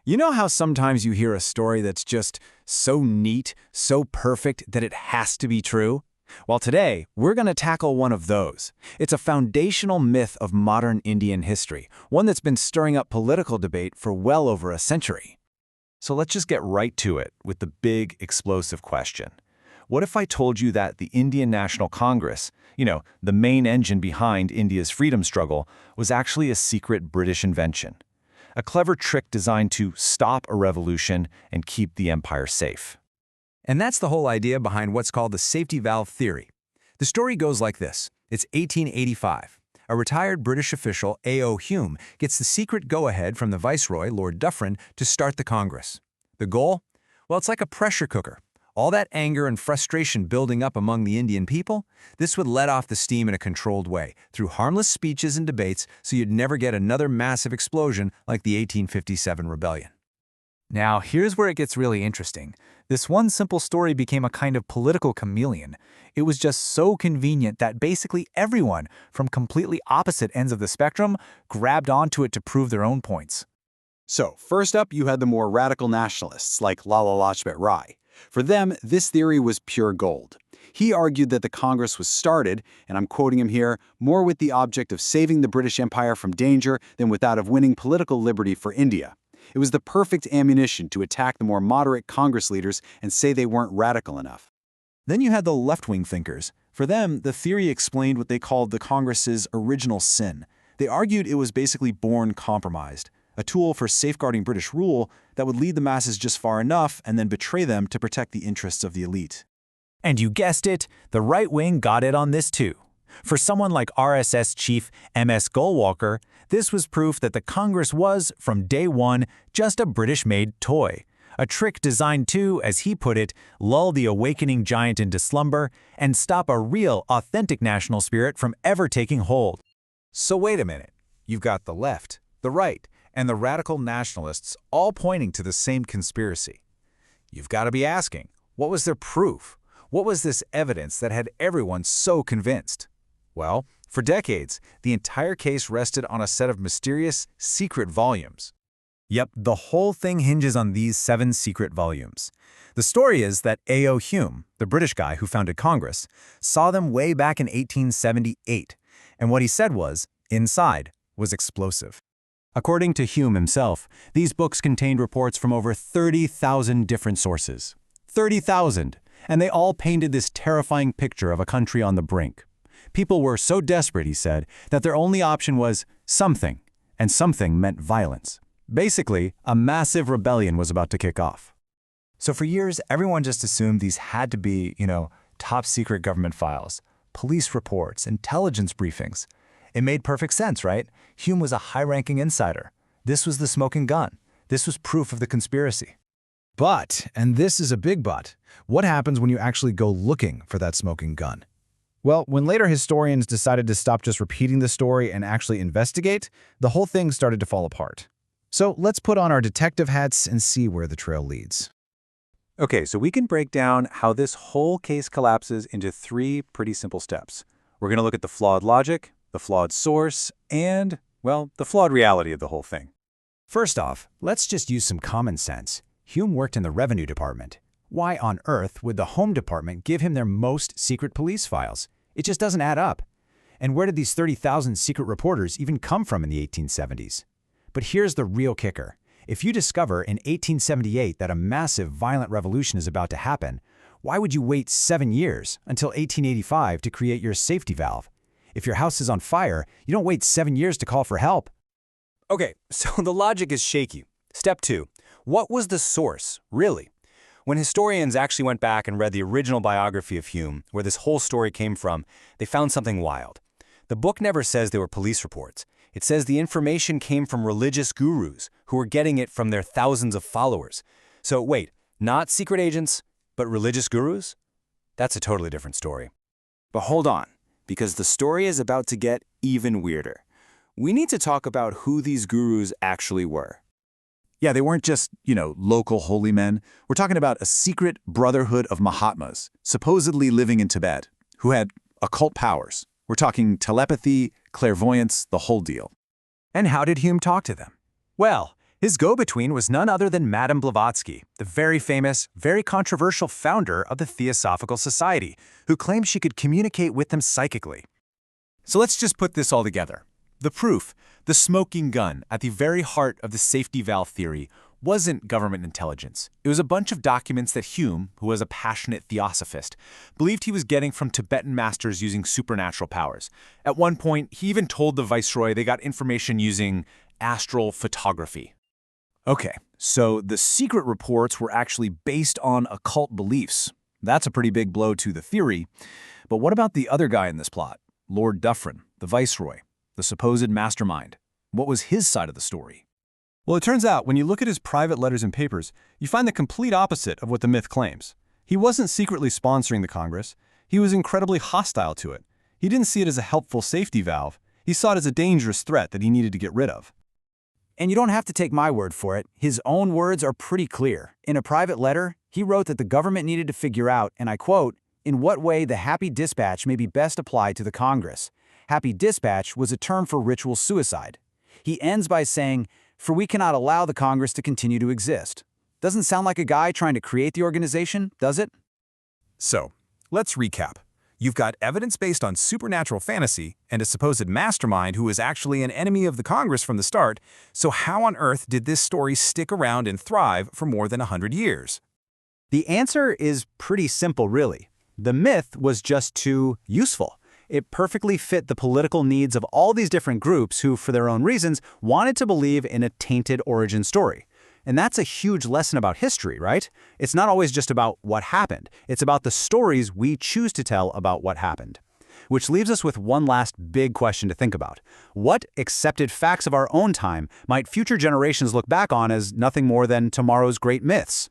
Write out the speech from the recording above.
You know how sometimes you hear a story that's just so neat, so perfect that it has to be true? Well, today, we're going to tackle one of those. It's a foundational myth of modern Indian history, one that's been stirring up political debate for well over a century. So let's just get right to it with the big, explosive question. What if I told you that the Indian National Congress, the main engine behind India's freedom struggle, was actually a secret British invention? A clever trick designed to stop a revolution and keep the empire safe. And that's the whole idea behind what's called the safety valve theory. The story goes like this. It's 1885. A retired British official, A.O. Hume, gets the secret go-ahead from the Viceroy, Lord Dufferin, to start the Congress. The goal? Well, it's like a pressure cooker. All that anger and frustration building up among the Indian people, this would let off the steam in a controlled way, through harmless speeches and debates, so you'd never get another massive explosion like the 1857 rebellion. Now, here's where it gets really interesting. This one simple story became a kind of political chameleon. It was just so convenient that basically everyone, from completely opposite ends of the spectrum, grabbed onto it to prove their own points. So, first up, you had the more radical nationalists like Lala Lajpat Rai. For them, this theory was pure gold. He argued that the Congress was started, and I'm quoting him here, more with the object of saving the British Empire from danger than with that of winning political liberty for India. It was the perfect ammunition to attack the more moderate Congress leaders and say they weren't radical enough. Then you had the left-wing thinkers. For them, the theory explained what they called the Congress's original sin. They argued it was basically born compromised, a tool for safeguarding British rule that would lead the masses just far enough and then betray them to protect the interests of the elite. And you guessed it, the right wing got it on this too. For someone like RSS chief M.S. Golwalkar, this was proof that the Congress was, from day one, just a British-made toy. A trick designed to, as he put it, lull the awakening giant into slumber and stop a real, authentic national spirit from ever taking hold. So wait a minute. You've got the left, the right, and the radical nationalists all pointing to the same conspiracy. You've got to be asking, what was their proof? What was this evidence that had everyone so convinced? Well, for decades, the entire case rested on a set of mysterious, secret volumes. Yep, the whole thing hinges on these 7 secret volumes. The story is that A.O. Hume, the British guy who founded Congress, saw them way back in 1878, and what he said was, inside was explosive. According to Hume himself, these books contained reports from over 30,000 different sources. 30,000! And they all painted this terrifying picture of a country on the brink. People were so desperate, he said, that their only option was something, and something meant violence. Basically, a massive rebellion was about to kick off. So for years, everyone just assumed these had to be, top secret government files, police reports, intelligence briefings. It made perfect sense, right? Hume was a high-ranking insider. This was the smoking gun. This was proof of the conspiracy. But, and this is a big but, what happens when you actually go looking for that smoking gun? Well, when later historians decided to stop just repeating the story and actually investigate, the whole thing started to fall apart. So let's put on our detective hats and see where the trail leads. Okay, so we can break down how this whole case collapses into 3 pretty simple steps. We're going to look at the flawed logic, the flawed source, and, well, the flawed reality of the whole thing. First off, let's just use some common sense. Hume worked in the Revenue Department. Why on earth would the Home Department give him their most secret police files? It just doesn't add up. And where did these 30,000 secret reporters even come from in the 1870s? But here's the real kicker. If you discover in 1878 that a massive violent revolution is about to happen, why would you wait 7 years until 1885 to create your safety valve? If your house is on fire, you don't wait 7 years to call for help. Okay, so the logic is shaky. Step 2. What was the source, really? When historians actually went back and read the original biography of Hume, where this whole story came from, they found something wild. The book never says they were police reports. It says the information came from religious gurus who were getting it from their thousands of followers. So wait, not secret agents, but religious gurus? That's a totally different story. But hold on, because the story is about to get even weirder. We need to talk about who these gurus actually were. Yeah, they weren't just, local holy men. We're talking about a secret brotherhood of Mahatmas, supposedly living in Tibet, who had occult powers. We're talking telepathy, clairvoyance, the whole deal. And how did Hume talk to them? Well, His go-between was none other than Madame Blavatsky, the very famous, very controversial founder of the Theosophical Society, who claimed she could communicate with them psychically. So let's just put this all together. The proof, the smoking gun at the very heart of the safety valve theory, wasn't government intelligence. It was a bunch of documents that Hume, who was a passionate theosophist, believed he was getting from Tibetan masters using supernatural powers. At one point, he even told the viceroy they got information using astral photography. Okay, so the secret reports were actually based on occult beliefs. That's a pretty big blow to the theory. But what about the other guy in this plot? Lord Dufferin, the viceroy, the supposed mastermind. What was his side of the story? Well, it turns out when you look at his private letters and papers, you find the complete opposite of what the myth claims. He wasn't secretly sponsoring the Congress. He was incredibly hostile to it. He didn't see it as a helpful safety valve. He saw it as a dangerous threat that he needed to get rid of. And you don't have to take my word for it. His own words are pretty clear. In a private letter, he wrote that the government needed to figure out, and I quote, "in what way the happy dispatch may be best applied to the Congress." Happy dispatch was a term for ritual suicide. He ends by saying, "For we cannot allow the Congress to continue to exist." Doesn't sound like a guy trying to create the organization, does it? So, let's recap. You've got evidence based on supernatural fantasy and a supposed mastermind who was actually an enemy of the Congress from the start, so how on earth did this story stick around and thrive for more than 100 years? The answer is pretty simple, really. The myth was just too useful. It perfectly fit the political needs of all these different groups who, for their own reasons, wanted to believe in a tainted origin story. And that's a huge lesson about history, right? It's not always just about what happened. It's about the stories we choose to tell about what happened. Which leaves us with one last big question to think about. What accepted facts of our own time might future generations look back on as nothing more than tomorrow's great myths?